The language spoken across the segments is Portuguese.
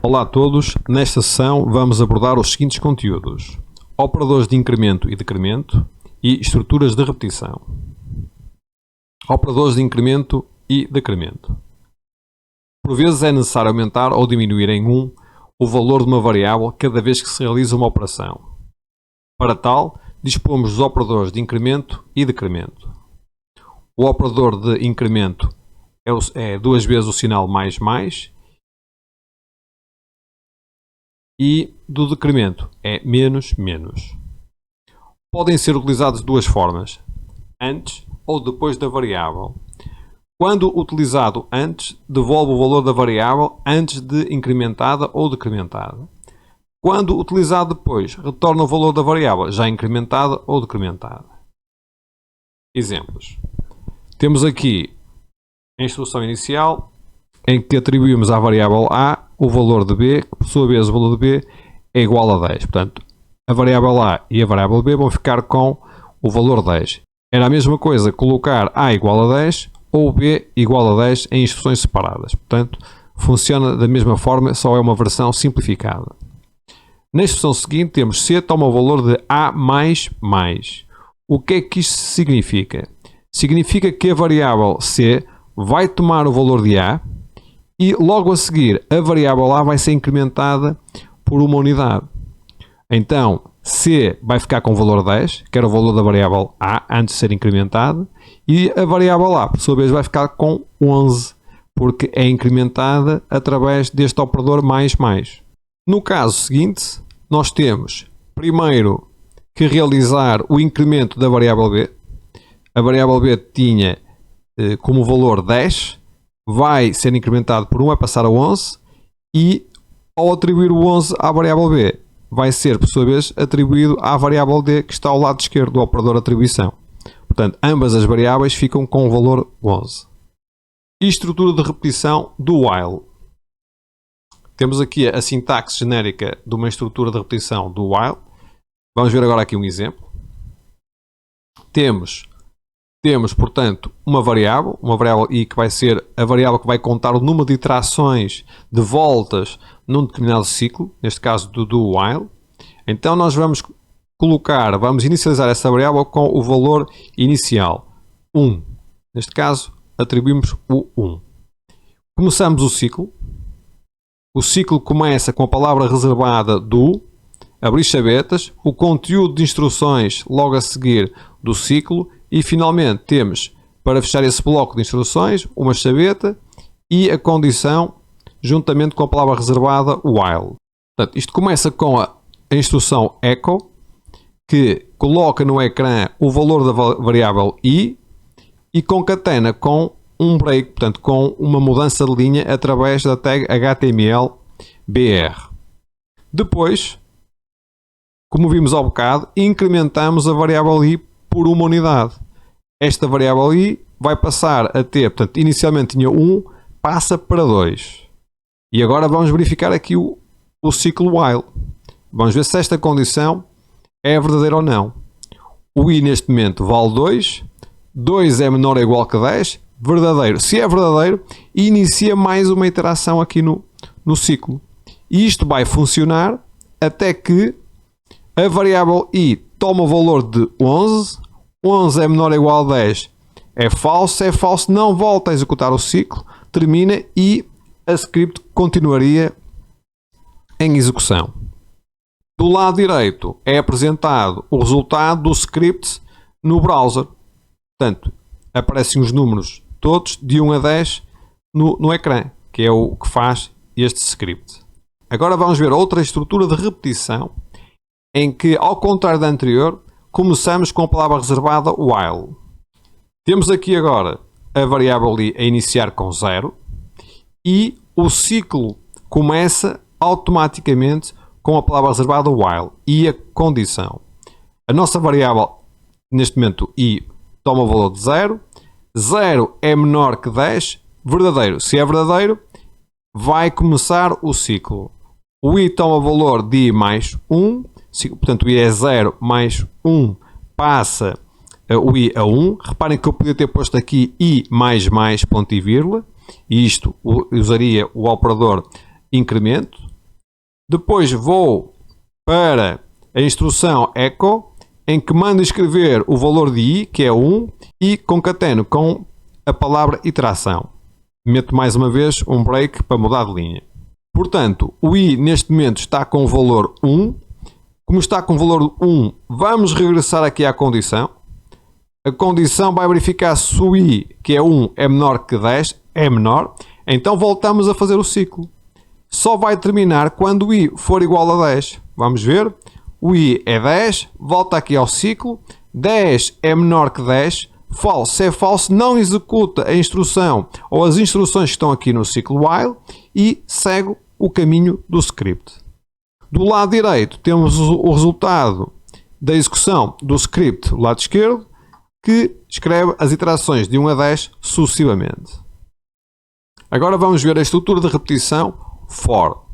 Olá a todos, nesta sessão vamos abordar os seguintes conteúdos: operadores de incremento e decremento e estruturas de repetição. Operadores de incremento e decremento. Por vezes é necessário aumentar ou diminuir em 1 o valor de uma variável cada vez que se realiza uma operação. Para tal, dispomos dos operadores de incremento e decremento. O operador de incremento é duas vezes o sinal mais mais, e do decremento é menos menos. Podem ser utilizados de duas formas: antes ou depois da variável. Quando utilizado antes, devolve o valor da variável antes de incrementada ou decrementada. Quando utilizado depois, retorna o valor da variável já incrementada ou decrementada. Exemplos. Temos aqui a instrução inicial, em que atribuímos à variável A o valor de B, que por sua vez o valor de B é igual a 10. Portanto, a variável A e a variável B vão ficar com o valor 10. Era a mesma coisa colocar A igual a 10 ou B igual a 10 em instruções separadas. Portanto, funciona da mesma forma, só é uma versão simplificada. Na instrução seguinte temos C toma o valor de A mais mais. O que é que isto significa? Significa que a variável C vai tomar o valor de A e logo a seguir a variável A vai ser incrementada por uma unidade. Então C vai ficar com o valor 10, que era o valor da variável A antes de ser incrementada, e a variável A por sua vez vai ficar com 11, porque é incrementada através deste operador mais mais. No caso seguinte, nós temos primeiro que realizar o incremento da variável B. A variável B tinha como valor 10, vai ser incrementado por 1, vai passar a 11, e ao atribuir o 11 à variável B, vai ser, por sua vez, atribuído à variável D, que está ao lado esquerdo do operador de atribuição. Portanto, ambas as variáveis ficam com o valor 11. E estrutura de repetição do while. Temos aqui a sintaxe genérica de uma estrutura de repetição do while. Vamos ver agora aqui um exemplo. Temos, portanto, uma variável I, que vai ser a variável que vai contar o número de iterações de voltas num determinado ciclo, neste caso do while. Então nós vamos inicializar essa variável com o valor inicial, 1. Neste caso, atribuímos o 1. Começamos o ciclo. O ciclo começa com a palavra reservada do, abrir chavetas, o conteúdo de instruções logo a seguir do ciclo, e finalmente temos, para fechar esse bloco de instruções, uma chaveta e a condição juntamente com a palavra reservada while. Portanto, isto começa com a instrução echo, que coloca no ecrã o valor da variável I e concatena com um break, portanto com uma mudança de linha através da tag HTML BR. Depois, como vimos há bocado, incrementamos a variável I por uma unidade. Esta variável I vai passar a ter, portanto, inicialmente tinha 1, passa para 2. E agora vamos verificar aqui o ciclo while. Vamos ver se esta condição é verdadeira ou não. O I neste momento vale 2, 2 é menor ou igual que 10, verdadeiro. Se é verdadeiro, inicia mais uma iteração aqui no ciclo. E isto vai funcionar até que a variável I toma o valor de 11, 11 é menor ou igual a 10, é falso, não volta a executar o ciclo, termina e a script continuaria em execução. Do lado direito é apresentado o resultado do script no browser. Portanto, aparecem os números todos de 1 a 10 no ecrã, que é o que faz este script. Agora vamos ver outra estrutura de repetição, em que, ao contrário da anterior, começamos com a palavra reservada while. Temos aqui agora a variável I a iniciar com 0 e o ciclo começa automaticamente com a palavra reservada while e a condição. A nossa variável, neste momento I, toma o valor de 0. 0 é menor que 10, verdadeiro. Se é verdadeiro, vai começar o ciclo. O I toma o valor de I mais 1, portanto o I é 0 mais 1, passa o I a 1. Reparem que eu podia ter posto aqui I mais ponto e vírgula, e isto usaria o operador incremento, Depois vou para a instrução echo, em que mando escrever o valor de i, que é 1, e concateno com a palavra iteração. Meto mais uma vez um break para mudar de linha. Portanto, o i neste momento está com o valor 1. Como está com o valor 1, vamos regressar aqui à condição. A condição vai verificar se o i, que é 1, é menor que 10, é menor. Então voltamos a fazer o ciclo. Só vai terminar quando o i for igual a 10. Vamos ver. O i é 10, volta aqui ao ciclo. 10 é menor que 10. False, se é false, não executa a instrução ou as instruções que estão aqui no ciclo while e segue o caminho do script. Do lado direito temos o resultado da execução do script do lado esquerdo, que escreve as iterações de 1 a 10 sucessivamente. Agora vamos ver a estrutura de repetição for.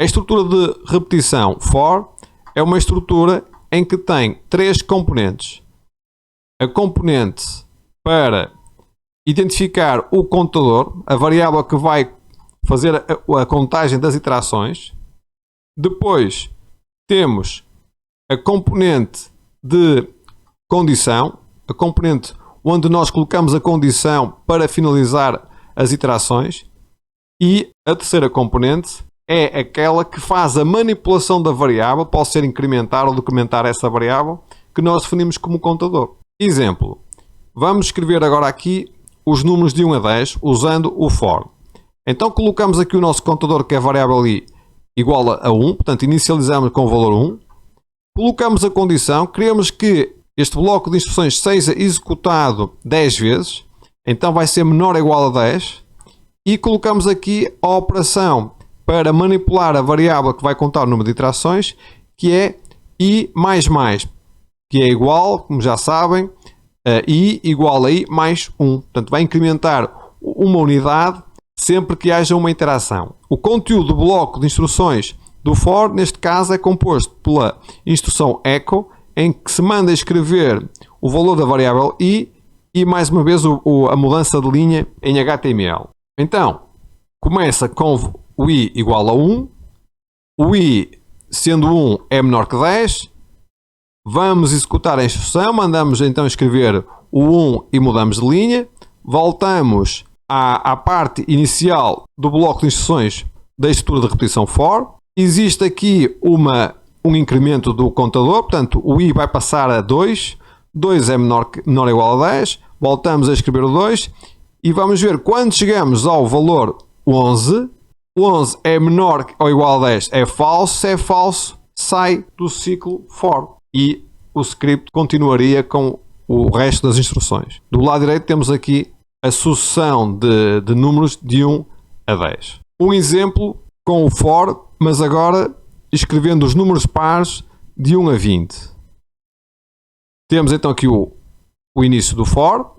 A estrutura de repetição for é uma estrutura em que tem 3 componentes. A componente para identificar o contador, a variável que vai fazer a contagem das iterações. Depois temos a componente de condição, a componente onde nós colocamos a condição para finalizar as iterações. E a terceira componente é aquela que faz a manipulação da variável, pode ser incrementar ou decrementar essa variável, que nós definimos como contador. Exemplo, vamos escrever agora aqui os números de 1 a 10 usando o for. Então colocamos aqui o nosso contador, que é a variável i, igual a 1, portanto inicializamos com o valor 1. Colocamos a condição, queremos que este bloco de instruções seja executado 10 vezes, então vai ser menor ou igual a 10. E colocamos aqui a operação para manipular a variável que vai contar o número de iterações, que é i mais mais, que é igual, como já sabem, a i igual a i mais 1. Portanto, vai incrementar uma unidade sempre que haja uma iteração. O conteúdo do bloco de instruções do for, neste caso, é composto pela instrução echo, em que se manda escrever o valor da variável i e, mais uma vez, a mudança de linha em HTML. Então, começa com o i igual a 1. O i, sendo 1, é menor que 10. Vamos executar a instrução, mandamos então escrever o 1 e mudamos de linha. Voltamos à parte inicial do bloco de instruções da estrutura de repetição for. Existe aqui um incremento do contador, portanto o i vai passar a 2. 2 é menor ou igual a 10. Voltamos a escrever o 2 e vamos ver quando chegamos ao valor 11. 11 é menor ou igual a 10, é falso. Se é falso, sai do ciclo for. E o script continuaria com o resto das instruções. Do lado direito temos aqui a sucessão de números de 1 a 10. Um exemplo com o for, mas agora escrevendo os números pares de 1 a 20. Temos então aqui o início do for,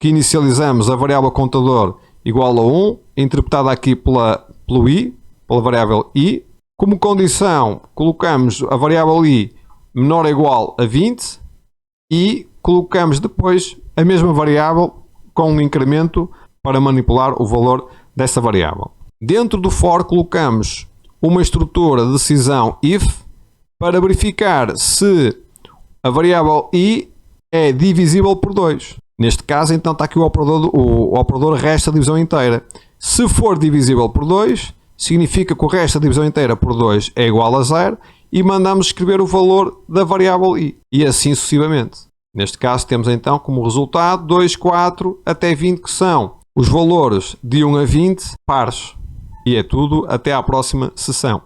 que inicializamos a variável contador igual a 1, interpretada aqui pelo i, pela variável i. Como condição, colocamos a variável i menor ou igual a 20 e colocamos depois a mesma variável com um incremento para manipular o valor dessa variável. Dentro do for colocamos uma estrutura de decisão if para verificar se a variável i é divisível por 2. Neste caso, então, está aqui o operador resta a divisão inteira. Se for divisível por 2, significa que o resto da divisão inteira por 2 é igual a 0 e mandamos escrever o valor da variável i. E assim sucessivamente. Neste caso, temos então como resultado 2, 4 até 20, que são os valores de 1 a 20 pares. E é tudo, até à próxima sessão.